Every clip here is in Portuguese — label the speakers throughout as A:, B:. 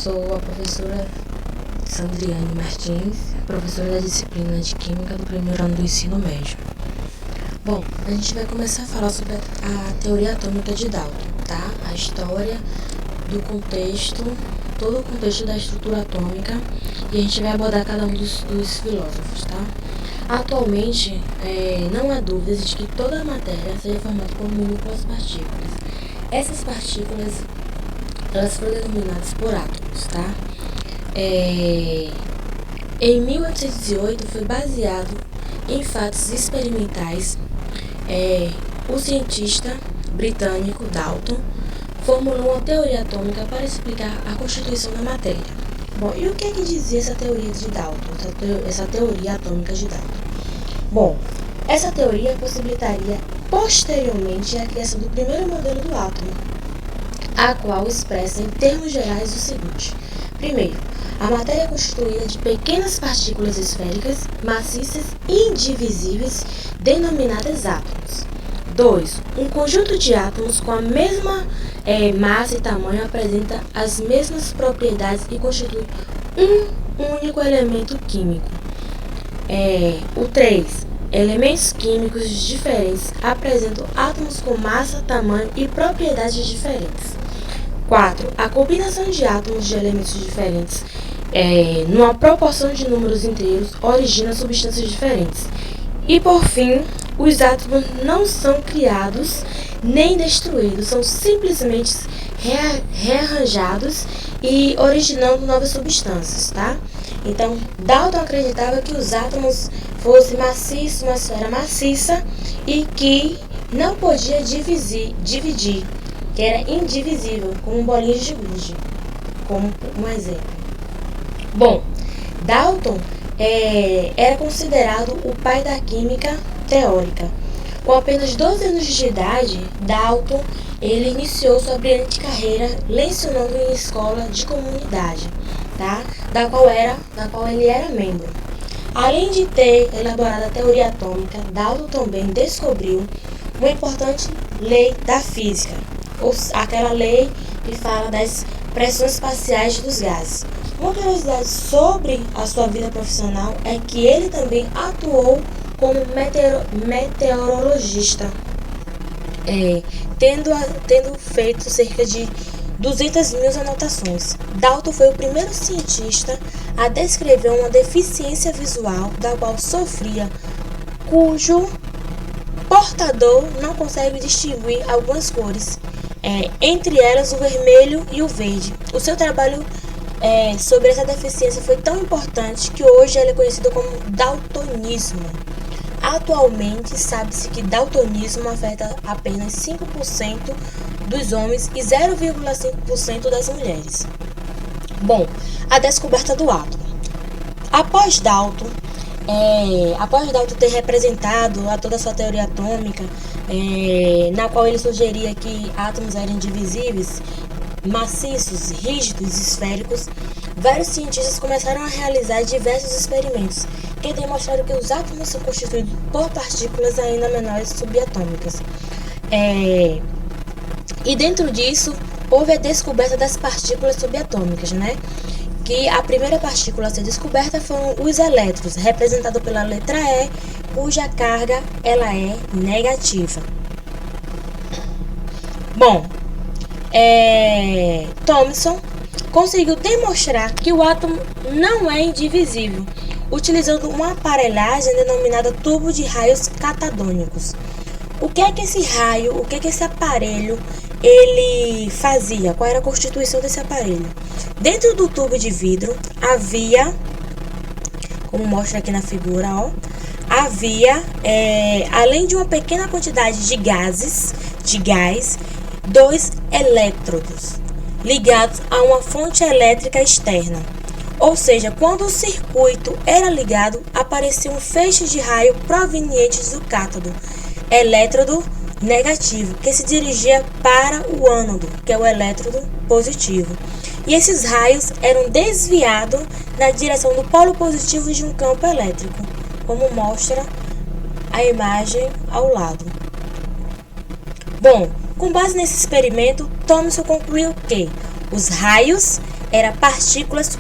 A: sou a professora Sandriane Martins, professora da disciplina de Química do primeiro ano do ensino médio. Bom, a gente vai começar a falar sobre a teoria atômica de Dalton, tá? A história do contexto, todo o contexto da estrutura atômica, e a gente vai abordar cada um dos filósofos, tá? Atualmente, não há dúvidas de que toda a matéria seja formada por minúsculas partículas. Essas partículas, elas foram denominadas por átomos, tá? Em 1808 foi baseado em fatos experimentais. O cientista britânico Dalton formulou uma teoria atômica para explicar a constituição da matéria. Bom, e o que dizia essa teoria de Dalton, essa teoria atômica de Dalton? Bom, essa teoria possibilitaria posteriormente a criação do primeiro modelo do átomo, a qual expressa em termos gerais o seguinte: primeiro, a matéria é constituída de pequenas partículas esféricas, maciças e indivisíveis, denominadas átomos. 2. Um conjunto de átomos com a mesma massa e tamanho apresenta as mesmas propriedades e constitui um único elemento químico. 3. Elementos químicos diferentes apresentam átomos com massa, tamanho e propriedades diferentes. 4. A combinação de átomos de elementos diferentes numa proporção de números inteiros origina substâncias diferentes. E por fim, os átomos não são criados nem destruídos, são simplesmente rearranjados e originando novas substâncias, tá? Então, Dalton acreditava que os átomos fossem maciços, uma esfera maciça e que não podia dividir, que era indivisível, como bolinhas de gude, como um exemplo. Bom, Dalton era considerado o pai da química teórica. Com apenas 12 anos de idade, Dalton ele iniciou sua brilhante carreira lecionando em escola de comunidade, tá? da qual ele era membro. Além de ter elaborado a teoria atômica, Dalton também descobriu uma importante lei da física, aquela lei que fala das pressões parciais dos gases. Uma curiosidade sobre a sua vida profissional é que ele também atuou como meteorologista, tendo feito cerca de 200.000 anotações. Dalton foi o primeiro cientista a descrever uma deficiência visual da qual sofria, cujo portador não consegue distinguir algumas cores, entre elas o vermelho e o verde. O seu trabalho sobre essa deficiência foi tão importante que hoje ele é conhecido como daltonismo. Atualmente, sabe-se que daltonismo afeta apenas 5% dos homens e 0,5% das mulheres. Bom, a descoberta do átomo. Após Dalton ter representado a toda a sua teoria atômica, na qual ele sugeria que átomos eram indivisíveis, maciços, rígidos e esféricos, vários cientistas começaram a realizar diversos experimentos que demonstraram que os átomos são constituídos por partículas ainda menores subatômicas. E dentro disso, houve a descoberta das partículas subatômicas, né? Que a primeira partícula a ser descoberta foram os elétrons, representado pela letra E, cuja carga ela é negativa. Bom, Thomson conseguiu demonstrar que o átomo não é indivisível, utilizando uma aparelhagem denominada tubo de raios catadônicos. O que é que esse aparelho ele fazia? Qual era a constituição desse aparelho? Dentro do tubo de vidro havia, como mostra aqui na figura, além de uma pequena quantidade de gás, dois elétrodos ligados a uma fonte elétrica externa. Ou seja, quando o circuito era ligado, aparecia um feixe de raio provenientes do cátodo, elétrodo negativo, que se dirigia para o ânodo, que é o elétrodo positivo. E esses raios eram desviados na direção do polo positivo de um campo elétrico, como mostra a imagem ao lado. Bom, com base nesse experimento, Thomson concluiu que Os raios eram partículas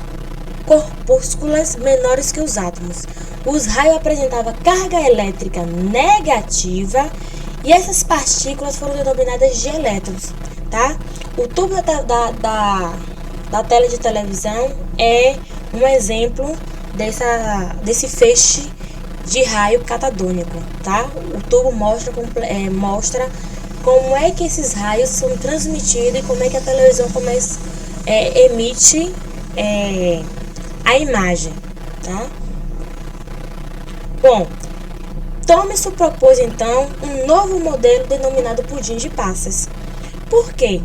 A: corpúsculas menores que os átomos. Os raios apresentavam carga elétrica negativa e essas partículas foram denominadas de elétrons, tá? O tubo da tela de televisão é um exemplo desse feixe de raio catadônico, tá? O tubo mostra como é que esses raios são transmitidos e como é que a televisão emite a imagem, tá? Bom, Thomson propôs então um novo modelo denominado pudim de passas. Por quê?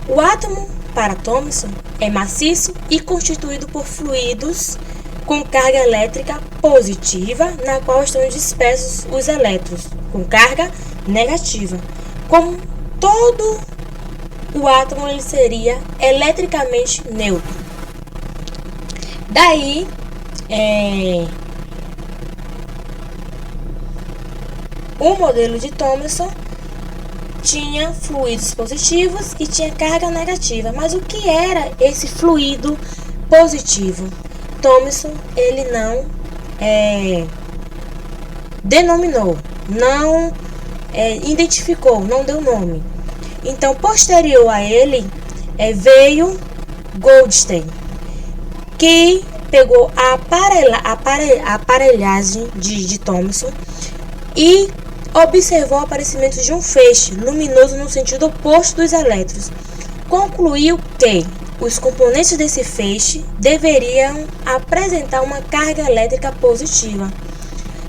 A: O átomo, para Thomson, é maciço e constituído por fluidos com carga elétrica positiva, na qual estão dispersos os elétrons com carga negativa. Como todo o átomo, ele seria eletricamente neutro. Daí, o modelo de Thomson tinha fluidos positivos e tinha carga negativa. Mas o que era esse fluido positivo? Thomson, ele não denominou, não identificou, não deu nome. Então, posterior a ele, veio Goldstein, que pegou a aparelhagem de Thomson e observou o aparecimento de um feixe luminoso no sentido oposto dos elétrons. Concluiu que os componentes desse feixe deveriam apresentar uma carga elétrica positiva,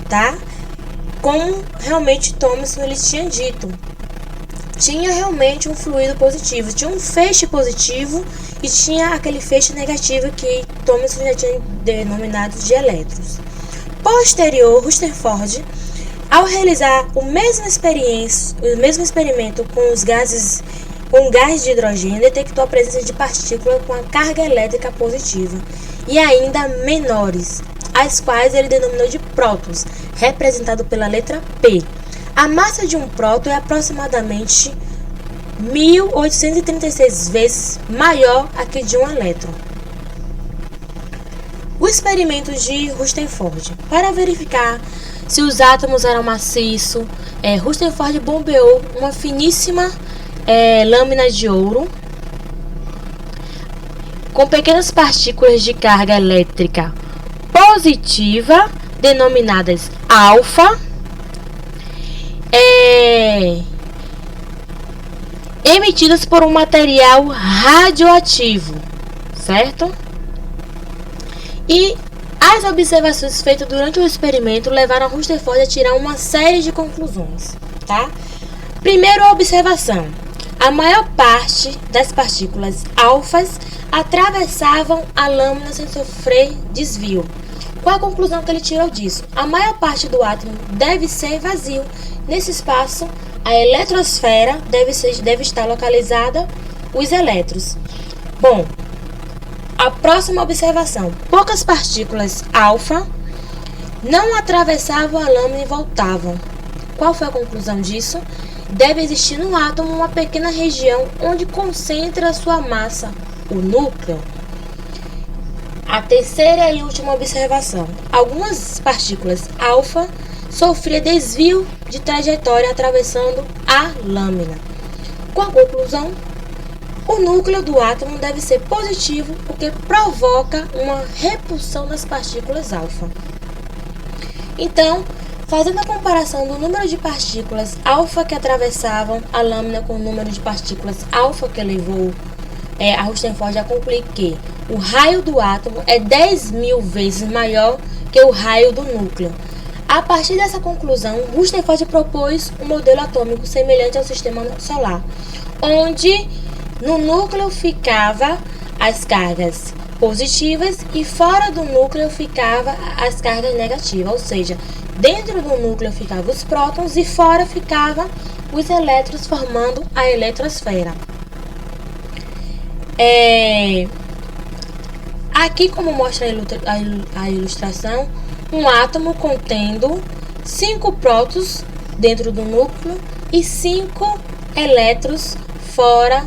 A: tá? Como realmente Thomson ele tinha dito. Tinha realmente um fluido positivo, tinha um feixe positivo e tinha aquele feixe negativo que Thomson já tinha denominado de elétrons. Posterior, Rutherford, ao realizar o mesmo experimento com gás de hidrogênio, detectou a presença de partículas com a carga elétrica positiva e ainda menores, as quais ele denominou de prótons, representado pela letra P. A massa de um próton é aproximadamente 1836 vezes maior a que de um elétron. O experimento de Rutherford. Para verificar se os átomos eram maciços, Rutherford bombeou uma finíssima lâmina de ouro com pequenas partículas de carga elétrica positiva, denominadas alfa, emitidas por um material radioativo, certo? E as observações feitas durante o experimento levaram Rutherford a tirar uma série de conclusões, tá? Primeira observação: a maior parte das partículas alfas atravessavam a lâmina sem sofrer desvio. Qual a conclusão que ele tirou disso? A maior parte do átomo deve ser vazio. Nesse espaço, a eletrosfera deve estar localizada os elétrons. Bom, a próxima observação: poucas partículas alfa não atravessavam a lâmina e voltavam. Qual foi a conclusão disso? Deve existir no átomo uma pequena região onde concentra a sua massa, o núcleo. A terceira e última observação: algumas partículas alfa sofriam desvio de trajetória atravessando a lâmina. Qual a conclusão? O núcleo do átomo deve ser positivo, o que provoca uma repulsão das partículas alfa. Então, fazendo a comparação do número de partículas alfa que atravessavam a lâmina com o número de partículas alfa que levou a Rutherford a concluir que o raio do átomo é 10.000 vezes maior que o raio do núcleo. A partir dessa conclusão, Rutherford propôs um modelo atômico semelhante ao sistema solar, onde no núcleo ficava as cargas positivas e fora do núcleo ficava as cargas negativas, ou seja, dentro do núcleo ficavam os prótons e fora ficavam os elétrons formando a eletrosfera. Aqui, como mostra a ilustração, um átomo contendo 5 prótons dentro do núcleo e 5 elétrons fora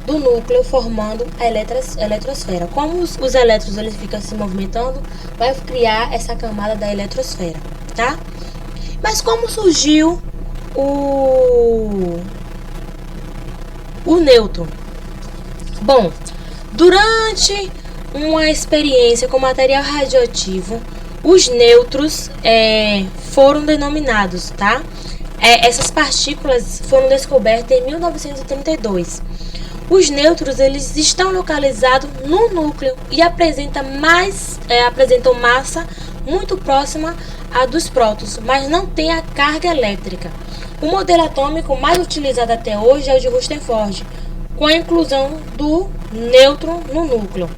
A: do núcleo, formando a eletrosfera. Como os elétrons eles ficam se movimentando, vai criar essa camada da eletrosfera, tá? Mas como surgiu o nêutron? Bom, durante uma experiência com material radioativo, os nêutrons foram denominados, tá? Essas partículas foram descobertas em 1932. Os nêutrons eles estão localizados no núcleo e apresentam massa muito próxima à dos prótons, mas não tem a carga elétrica. O modelo atômico mais utilizado até hoje é o de Rutherford, com a inclusão do nêutron no núcleo.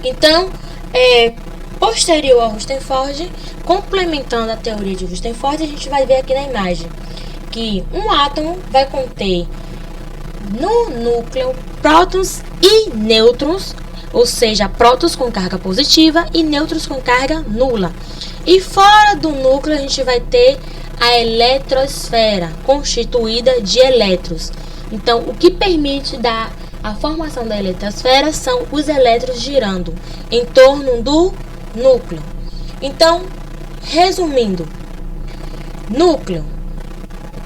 A: Então, posterior ao Rutherford, complementando a teoria de Rutherford, a gente vai ver aqui na imagem que um átomo vai conter no núcleo prótons e nêutrons, ou seja, prótons com carga positiva e nêutrons com carga nula. E fora do núcleo a gente vai ter a eletrosfera, constituída de elétrons. Então, o que permite dar a formação da eletrosfera são os elétrons girando em torno do núcleo. Então, resumindo, núcleo,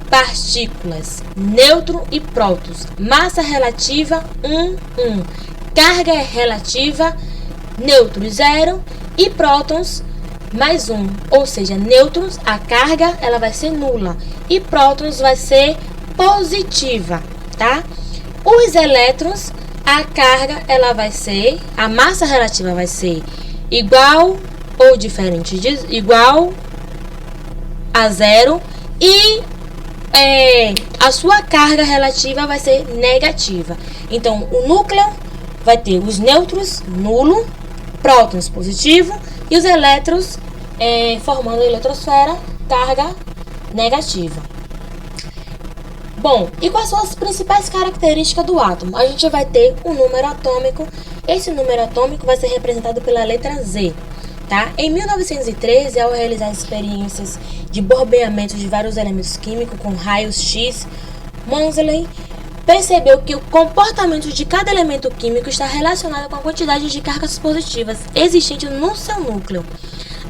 A: partículas, nêutron e prótons, massa relativa 1, 1, carga relativa, nêutron 0 e prótons mais 1, ou seja, nêutrons, a carga ela vai ser nula e prótons vai ser positiva, tá? Os elétrons, a carga ela vai ser, a massa relativa vai ser igual ou diferente de igual a 0 e a sua carga relativa vai ser negativa. Então, o núcleo vai ter os nêutrons nulo, prótons positivo e os elétrons formando a eletrosfera, carga negativa. Bom, e quais são as principais características do átomo? A gente vai ter um número atômico. Esse número atômico vai ser representado pela letra Z, tá? Em 1913, ao realizar experiências de bombeamento de vários elementos químicos com raios X, Moseley percebeu que o comportamento de cada elemento químico está relacionado com a quantidade de cargas positivas existentes no seu núcleo.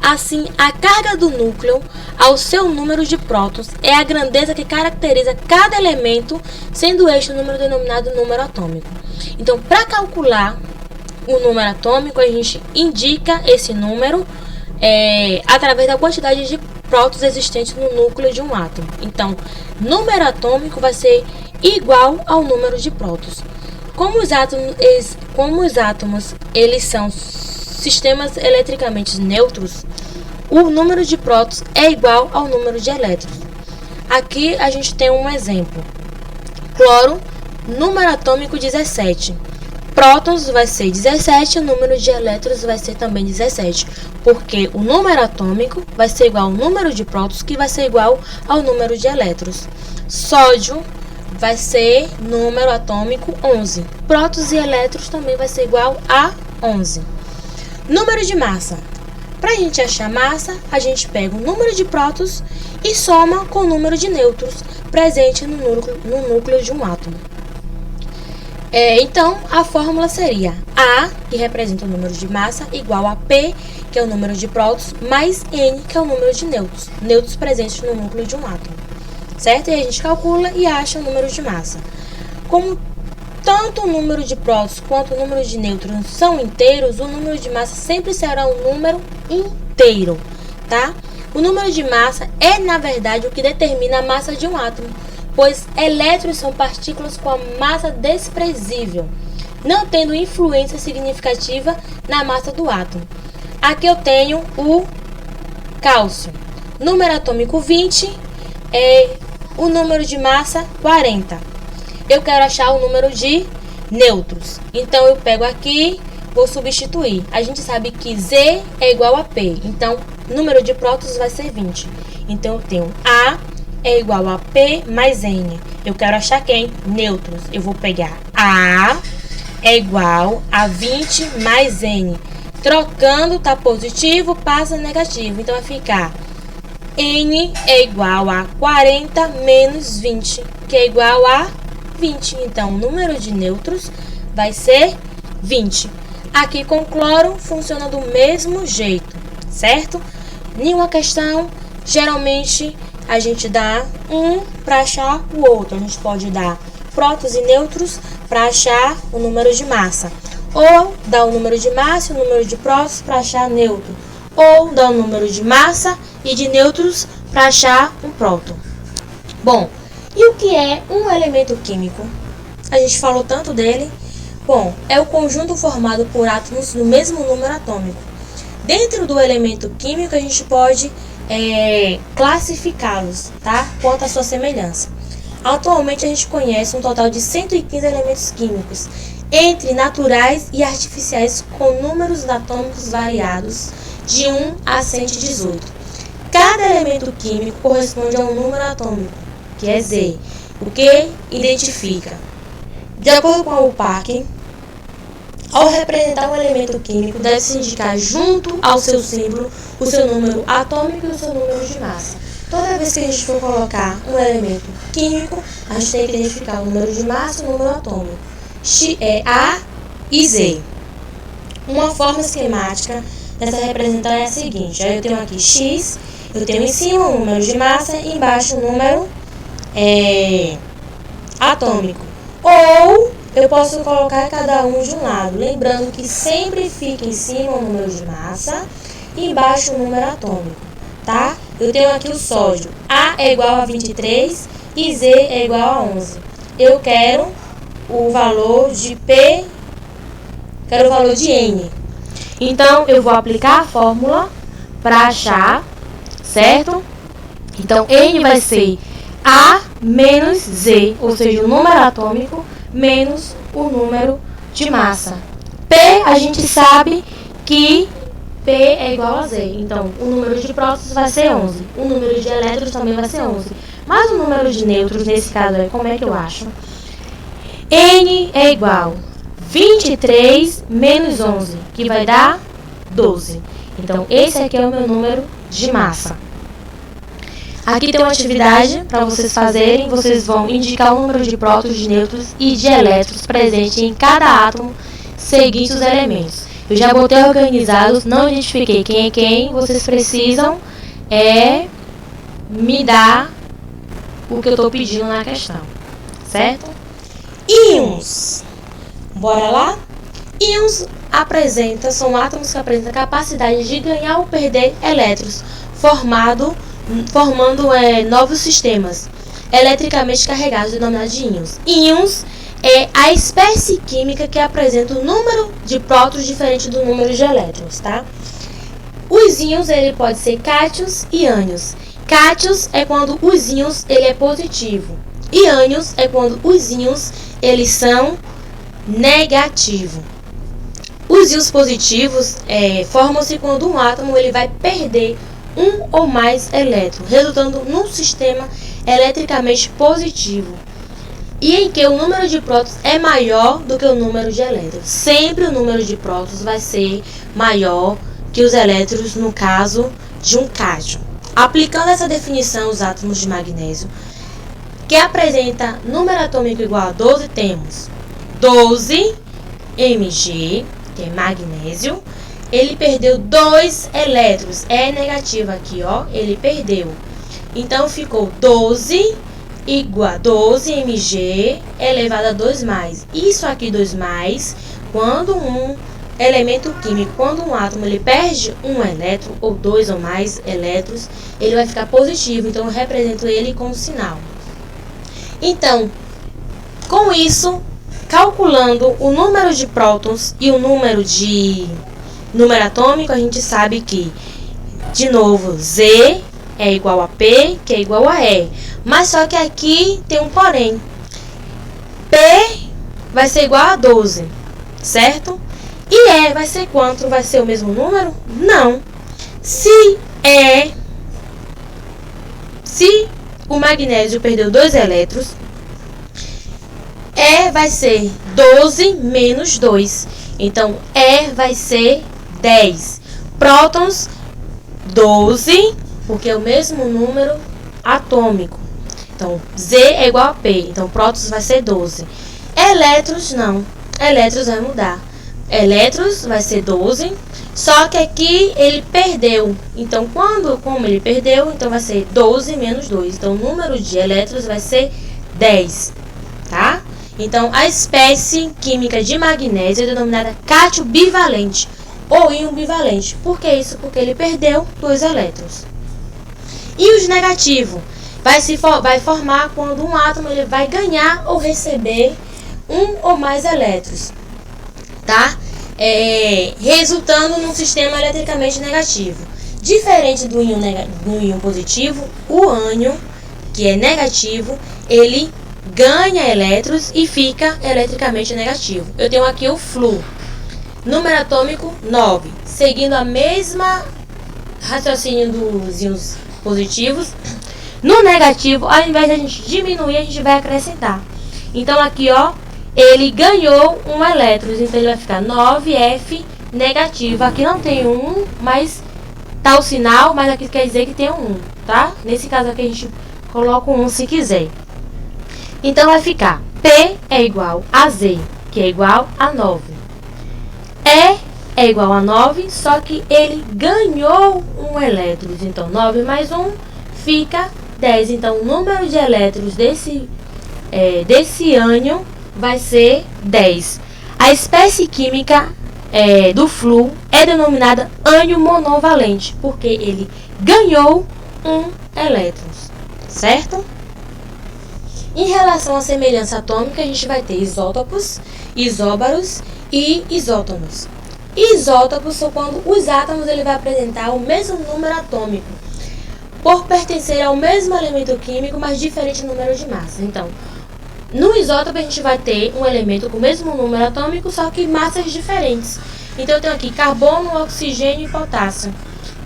A: Assim, a carga do núcleo ao seu número de prótons é a grandeza que caracteriza cada elemento, sendo este o número denominado número atômico. Então, para calcular o número atômico, a gente indica esse número através da quantidade de prótons existentes no núcleo de um átomo. Então, número atômico vai ser igual ao número de prótons. Como os átomos eles são sistemas eletricamente neutros, o número de prótons é igual ao número de elétrons. Aqui a gente tem um exemplo. Cloro, número atômico 17. Prótons vai ser 17, o número de elétrons vai ser também 17, porque o número atômico vai ser igual ao número de prótons, que vai ser igual ao número de elétrons. Sódio vai ser número atômico 11. Prótons e elétrons também vai ser igual a 11. Número de massa. Para a gente achar massa, a gente pega o número de prótons e soma com o número de nêutrons presente no núcleo de um átomo. Então, a fórmula seria A, que representa o número de massa, igual a P, que é o número de prótons, mais N, que é o número de nêutrons presentes no núcleo de um átomo. Certo? E a gente calcula e acha o número de massa. Como tanto o número de prótons quanto o número de nêutrons são inteiros, o número de massa sempre será um número inteiro, tá? O número de massa é, na verdade, o que determina a massa de um átomo, pois elétrons são partículas com a massa desprezível, não tendo influência significativa na massa do átomo. Aqui eu tenho o cálcio, número atômico 20, o número de massa 40. Eu quero achar o número de nêutrons, então eu pego aqui, vou substituir. A gente sabe que Z é igual a P, então o número de prótons vai ser 20. Então eu tenho A é igual a P mais N. Eu quero achar quem? Nêutrons. Eu vou pegar A é igual a 20 mais N. Trocando, tá positivo, passa negativo. Então vai ficar N é igual a 40 menos 20, que é igual a 20. Então, o número de nêutrons vai ser 20. Aqui com cloro funciona do mesmo jeito, certo? Nenhuma questão, geralmente a gente dá um para achar o outro. A gente pode dar prótons e nêutrons para achar o número de massa. Ou dar o número de massa e o número de prótons para achar nêutron. Ou dar o número de massa e de nêutrons para achar um próton. Bom, e o que é um elemento químico? A gente falou tanto dele. Bom, é o conjunto formado por átomos do mesmo número atômico. Dentro do elemento químico, a gente pode classificá-los, tá? Quanto à sua semelhança. Atualmente, a gente conhece um total de 115 elementos químicos, entre naturais e artificiais, com números atômicos variados de 1 a 118. Cada elemento químico corresponde a um número atômico, que é Z, o que identifica. De acordo com a UPAC, ao representar um elemento químico, deve-se indicar junto ao seu símbolo o seu número atômico e o seu número de massa. Toda vez que a gente for colocar um elemento químico, a gente tem que identificar o número de massa e o número atômico, A e Z. Uma forma esquemática dessa representação é a seguinte: eu tenho aqui X, eu tenho em cima o número de massa e embaixo o número atômico. Ou eu posso colocar cada um de um lado, lembrando que sempre fica em cima o número de massa e embaixo o número atômico, tá? Eu tenho aqui o sódio, A é igual a 23 e Z é igual a 11. Eu quero o valor de P, quero o valor de N. Então, eu vou aplicar a fórmula para achar, certo? Então, N vai ser A menos Z, ou seja, o número atômico menos o número de massa. P, a gente sabe que P é igual a Z. Então, o número de prótons vai ser 11. O número de elétrons também vai ser 11. Mas o número de nêutrons, nesse caso, como é que eu acho? N é igual a 23 menos 11, que vai dar 12. Então, esse aqui é o meu número de massa. Aqui tem uma atividade para vocês fazerem. Vocês vão indicar o número de prótons, de nêutrons e de elétrons presentes em cada átomo seguinte os elementos. Eu já botei organizados, não identifiquei quem é quem. Vocês precisam me dar o que eu estou pedindo na questão, certo? Íons. Bora lá? Íons são átomos que apresentam a capacidade de ganhar ou perder elétrons, formando novos sistemas eletricamente carregados, denominados de íons. Íons é a espécie química que apresenta o número de prótons diferente do número de elétrons, tá? Os íons, ele pode ser cátions e ânions. Cátions é quando os íons ele é positivo. E ânions é quando os íons eles são negativos. Os íons positivos formam-se quando um átomo ele vai perder um ou mais elétrons, resultando num sistema eletricamente positivo, e em que o número de prótons é maior do que o número de elétrons. Sempre o número de prótons vai ser maior que os elétrons, no caso de um cátion. Aplicando essa definição aos átomos de magnésio, que apresenta número atômico igual a 12, temos 12 Mg, que é magnésio. Ele perdeu 2 elétrons, é negativo aqui, ó, ele perdeu. Então, ficou 12 igual a 12 Mg elevado a 2 mais. Isso aqui, 2 mais, quando um elemento químico, quando um átomo ele perde um elétron, ou 2 ou mais elétrons, ele vai ficar positivo, então eu represento ele com um sinal. Então, com isso, calculando o número de prótons e o número atômico, a gente sabe que, de novo, Z é igual a P, que é igual a E. Mas só que aqui tem um porém. P vai ser igual a 12, certo? E E vai ser quanto? Vai ser o mesmo número? Não. Se o magnésio perdeu 2 elétrons, E vai ser 12 menos 2. Então, E vai ser 10. Prótons, 12, porque é o mesmo número atômico. Então, Z é igual a P. Então, prótons vai ser 12. Elétrons, não. Elétrons vai mudar. Elétrons vai ser 12. Só que aqui ele perdeu. Então, como ele perdeu, então vai ser 12 menos 2. Então, o número de elétrons vai ser 10. Tá? Então, a espécie química de magnésio é denominada cátio bivalente ou íon bivalente. Por que isso? Porque ele perdeu 2 elétrons. E os negativos vai formar quando um átomo ele vai ganhar ou receber um ou mais elétrons, tá? Resultando num sistema eletricamente negativo. Diferente do íon positivo, o ânion, que é negativo, ele ganha elétrons e fica eletricamente negativo. Eu tenho aqui o Flu, número atômico 9, seguindo a mesma raciocínio dos íons positivos. No negativo, ao invés de a gente diminuir, a gente vai acrescentar. Então aqui, ó, ele ganhou um elétrons, então ele vai ficar 9F negativo. Aqui não tem um, mas tá o sinal, mas aqui quer dizer que tem um, tá? Nesse caso aqui a gente coloca um se quiser. Então vai ficar P é igual a Z, que é igual a 9. E é igual a 9, só que ele ganhou um elétrons. Então 9 mais 1 fica 10. Então o número de elétrons desse ânion vai ser 10. A espécie química do Flu é denominada ânion monovalente, porque ele ganhou um elétrons, certo? Em relação à semelhança atômica, a gente vai ter isótopos, isóbaros e isótonos. Isótopos são quando os átomos ele vai apresentar o mesmo número atômico, por pertencer ao mesmo elemento químico, mas diferente número de massa. Então, no isótopo a gente vai ter um elemento com o mesmo número atômico, só que massas diferentes. Então, eu tenho aqui carbono, oxigênio e potássio.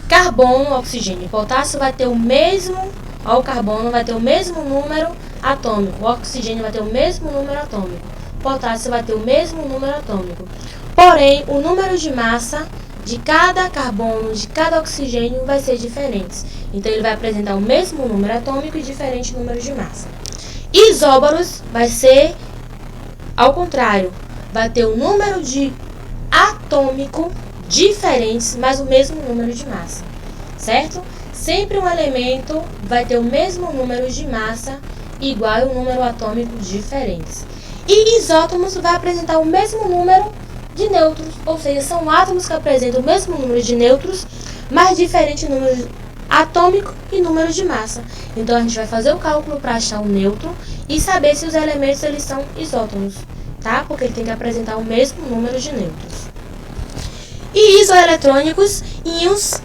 A: Carbono, oxigênio e potássio vai ter o mesmo, ó, o carbono vai ter o mesmo número atômico, o oxigênio vai ter o mesmo número atômico, o potássio vai ter o mesmo número atômico. Porém, o número de massa de cada carbono, de cada oxigênio vai ser diferente. Então, ele vai apresentar o mesmo número atômico e diferente número de massa. Isóbaros vai ser ao contrário, vai ter um número de atômico diferentes, mas o mesmo número de massa, certo? Sempre um elemento vai ter o mesmo número de massa igual a um número atômico diferentes. E isótomos vai apresentar o mesmo número de nêutrons, ou seja, são átomos que apresentam o mesmo número de nêutrons, mas diferente número atômico e número de massa. Então a gente vai fazer o cálculo para achar o nêutron e saber se os elementos eles são isótomos, tá? Porque ele tem que apresentar o mesmo número de nêutrons. E isoeletrônicos, íons,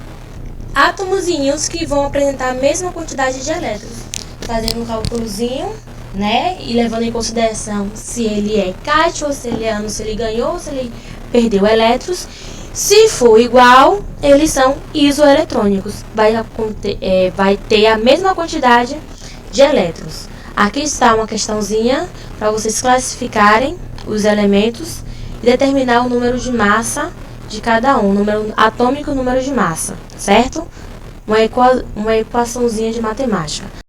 A: átomos e íons que vão apresentar a mesma quantidade de elétrons. Fazendo um cálculozinho, né? E levando em consideração se ele é cátio ou se ele é ânion, se ele ganhou ou se ele perdeu elétrons. Se for igual, eles são isoeletrônicos. Vai ter a mesma quantidade de elétrons. Aqui está uma questãozinha para vocês classificarem os elementos e determinar o número de massa de cada um, número atômico e número de massa, certo? Uma equaçãozinha de matemática.